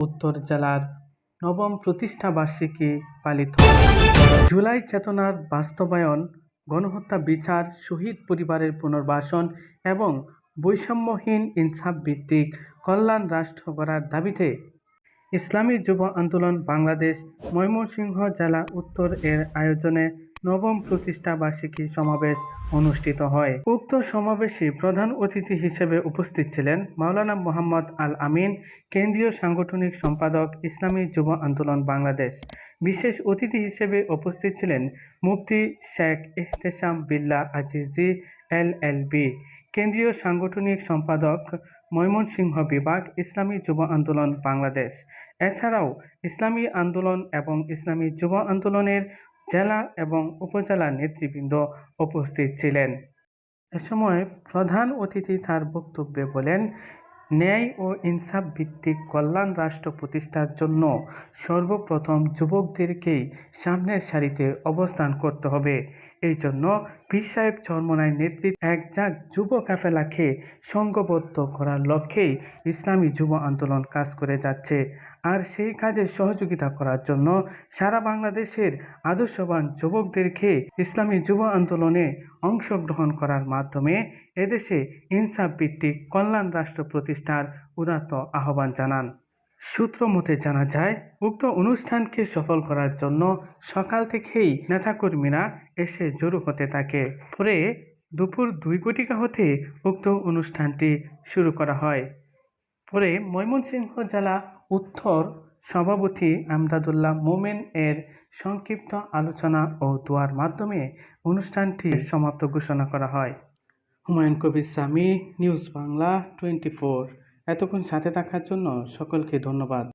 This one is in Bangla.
উত্তর জেলার নবম প্রতিষ্ঠা বার্ষিকী পালিত। জুলাই চেতনার বাস্তবায়ন, গণহত্যা বিচার, শহীদ পরিবারের পুনর্বাসন এবং বৈষম্যহীন ইনসাফ ভিত্তিক কল্যাণ রাষ্ট্র গড়ার দাবিতে ইসলামী যুব আন্দোলন বাংলাদেশ ময়মনসিংহ জেলা উত্তর এর আয়োজনে নবম প্রতিষ্ঠা বার্ষিকী সমাবেশ অনুষ্ঠিত হয়। উক্ত সমাবেশে প্রধান অতিথি হিসেবে উপস্থিত ছিলেন মাওলানা মোহাম্মদ আল আমিন, কেন্দ্রীয় সাংগঠনিক সম্পাদক, ইসলামী যুব আন্দোলন বাংলাদেশ। বিশেষ অতিথি হিসেবে উপস্থিত ছিলেন মুফতি শেখ ইহতেশাম বিল্লাহ আজিজি এলএলবি, কেন্দ্রীয় সাংগঠনিক সম্পাদক, ময়মনসিংহ বিভাগ, ইসলামী যুব আন্দোলন বাংলাদেশ। এছাড়াও ইসলামী আন্দোলন এবং ইসলামী যুব আন্দোলনের জেলা এবং উপজেলা নেতৃবৃন্দ উপস্থিত ছিলেন। এ সময় প্রধান অতিথি তার বক্তব্যে বলেন, ন্যায় ও ইনসাফ ভিত্তিক কল্যাণ রাষ্ট্র প্রতিষ্ঠার জন্য সর্বপ্রথম যুবকদেরকেই সামনের সারিতে অবস্থান করতে হবে। এই জন্য পীর সাহেব চরমোনাই নেতৃত্বে একজাক যুব কাফেলাকে সংঘবদ্ধ করার লক্ষ্যেই ইসলামী যুব আন্দোলন কাজ করে যাচ্ছে। আর সেই কাজে সহযোগিতা করার জন্য সারা বাংলাদেশের আদর্শবান যুবকদেরকে ইসলামী যুব আন্দোলনে অংশগ্রহণ করার মাধ্যমে এদেশে ইনসাফ ভিত্তিক কল্যাণ রাষ্ট্র প্রতিষ্ঠার উদাত্ত আহ্বান জানান। সূত্র মতে জানা যায়, উক্ত অনুষ্ঠানকে সফল করার জন্য সকাল থেকেই নেতাকর্মীরা এসে জড়ো হতে থাকে। পরে দুপুর 2 হতে উক্ত অনুষ্ঠানটি শুরু করা হয়। পরে ময়মনসিংহ জেলা উত্তর সভাপতি আমদাদুল্লাহ মোমেন এর সংক্ষিপ্ত আলোচনা ও দোয়ার মাধ্যমে অনুষ্ঠানটি সমাপ্ত ঘোষণা করা হয়। হুমায়ুন কবির সামি, নিউজ বাংলা 24। এতক্ষণ সাথে থাকার জন্য সকলকে ধন্যবাদ।